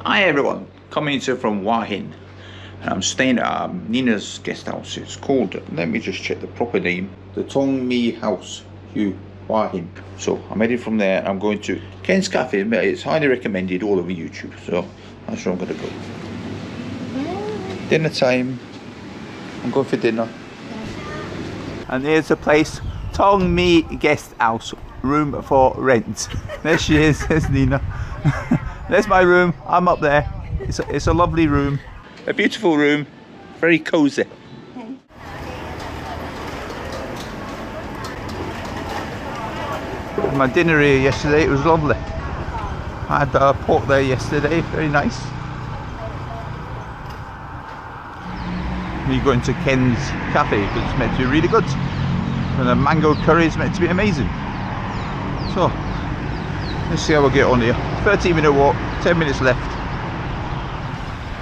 Hi everyone, coming to you from Hua Hin. I'm staying at Nina's guest house. It's called, let me just check the proper name, the Tong House, Hua Hin. So I'm headed from there. I'm going to Ken's Cafe. It's highly recommended all over YouTube, so that's where I'm going to go. Dinner time. I'm going for dinner. And here's the place, Tong Guest House, room for rent. There she is, there's Nina. There's my room, I'm up there. It's a lovely room. A beautiful room, very cozy. My dinner here yesterday, it was lovely. I had pork there yesterday, very nice. We're going to Ken's Cafe because it's meant to be really good. And the mango curry is meant to be amazing. So, let's see how we get on here. 13-minute walk, 10 minutes left.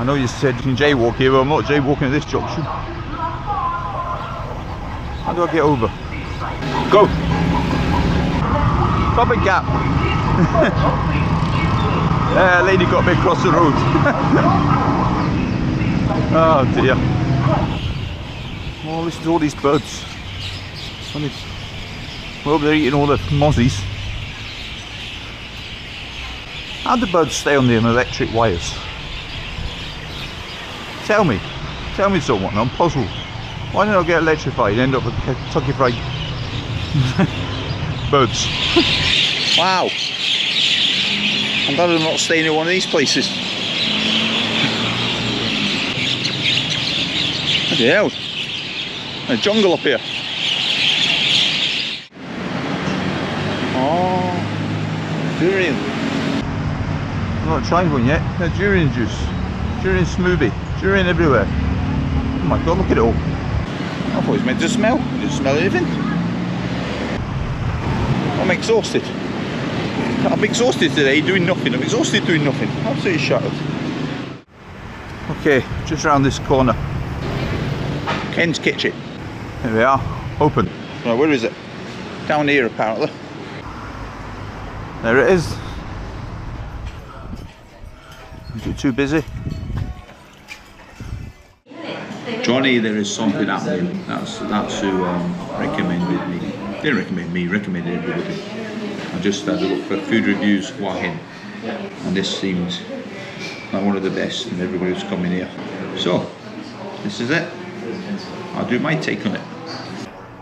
I know you said you can jaywalk here, but I'm not jaywalking at this junction. How do I get over? Go! Stop a gap. Lady got me across the road. Oh dear. Oh, listen to all these birds. Well, they're eating all the mozzies. How do birds stay on the electric wires? Tell me someone, I'm puzzled. Why don't I get electrified and end up with Kentucky Fried birds? Wow! I'm glad I'm not staying in one of these places. Bloody hell! A jungle up here. Oh, durian. I'm not tried one yet. Durian juice, durian smoothie, durian everywhere. Oh my god, look at it all. I thought it was meant to smell. It didn't smell anything. I'm exhausted. I'm exhausted today doing nothing. I'm exhausted doing nothing. Absolutely shattered. Okay, just around this corner. Ken's kitchen. Here we are, open. Right, where is it? Down here apparently. There it is. Is it too busy? Johnny, there is something happening. That's who recommended me. Didn't recommend me, recommended everybody. I just had a look for food reviews, Hua Hin, and this seemed like one of the best, and everybody was coming here. So, this is it. I'll do my take on it.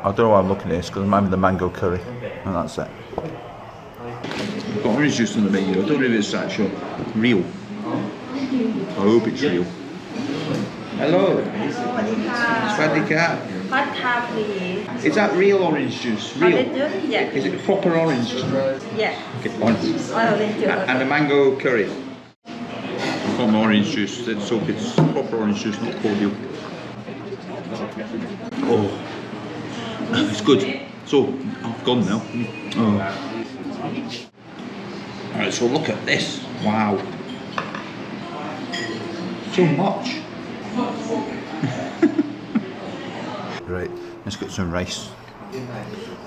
I don't know why I'm looking at this because I'm having the mango curry, and that's it. I've got orange juice on the menu. I don't know if it's actually real. I hope it's real. Hello. Swadika. Is that real orange juice? Real? Yeah. Is it proper orange juice? Yeah. Okay, orange. And the mango curry. I've got my orange juice. Let's hope it's proper orange juice, not cordial. Oh, it's good. So, I've gone now. Oh. Alright, so look at this. Wow. So much. Right, let's get some rice.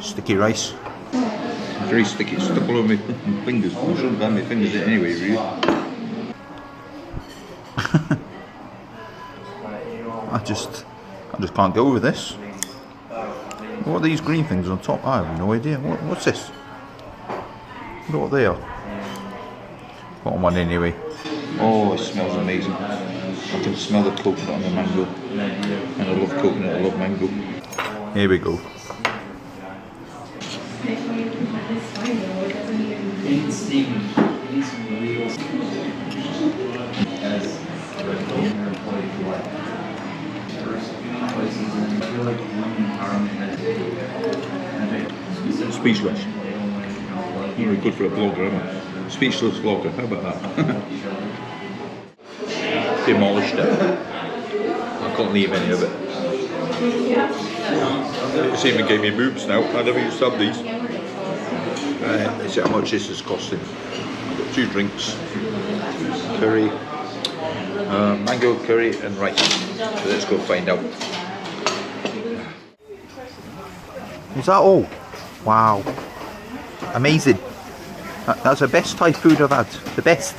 Sticky rice. Very sticky, it's stuck all over my fingers. I shouldn't have my fingers in anyway, really. I just can't go with this. What are these green things on top? I have no idea. What's this? I wonder what they are. Got one anyway. Oh, it smells amazing. I can smell the coconut and the mango. And I love coconut, I love mango. Here we go. Speechless. Very good for a blogger, isn't it? Speechless vlogger, how about that? Demolished it. I can't leave any of it. It's even gave me boobs now. I never used to have these. Let's see how much this is costing. I've got 2 drinks. Curry, mango curry and rice. So let's go find out. Is that all? Wow. Amazing. That's the best Thai food I've had. The best.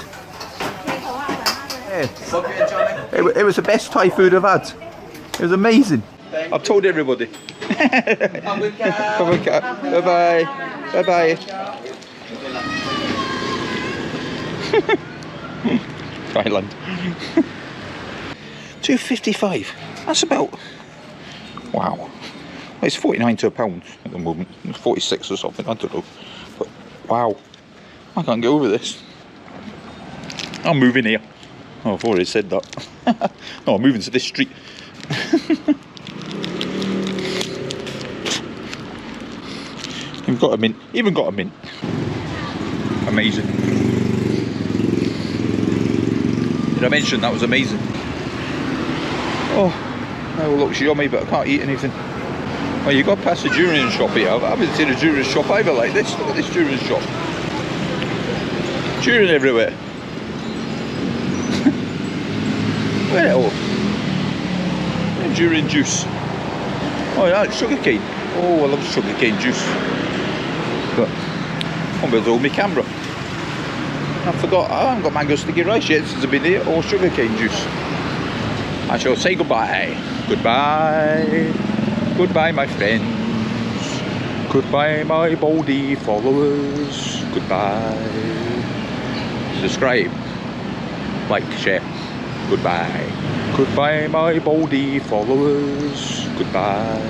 It was the best Thai food I've had. It was amazing. I've told everybody. Bye bye. Bye bye. Thailand. 2.55. That's about. Wow. Well, it's 49 to a pound at the moment. It's 46 or something. I don't know. But wow. I can't get over this. I'm moving here. Oh, I've already said that. No, I'm moving to this street. You've got a mint. Even got a mint. Amazing. Did I mention that was amazing? Oh, looks yummy, but I can't eat anything. Oh, you got past the durian shop here. I haven't seen a durian shop either like this. Look at this durian shop. Durian everywhere. Look at it all. Durian juice. Oh, that's sugarcane. Oh, I love sugarcane juice. But I'm going to hold my camera. I forgot, I haven't got mango sticky rice yet since I've been here, or sugarcane juice. I shall say goodbye. Goodbye. Goodbye, my friends. Goodbye, my Baldy followers. Goodbye. Subscribe. Like, share. Goodbye. Goodbye, my Baldy followers. Goodbye.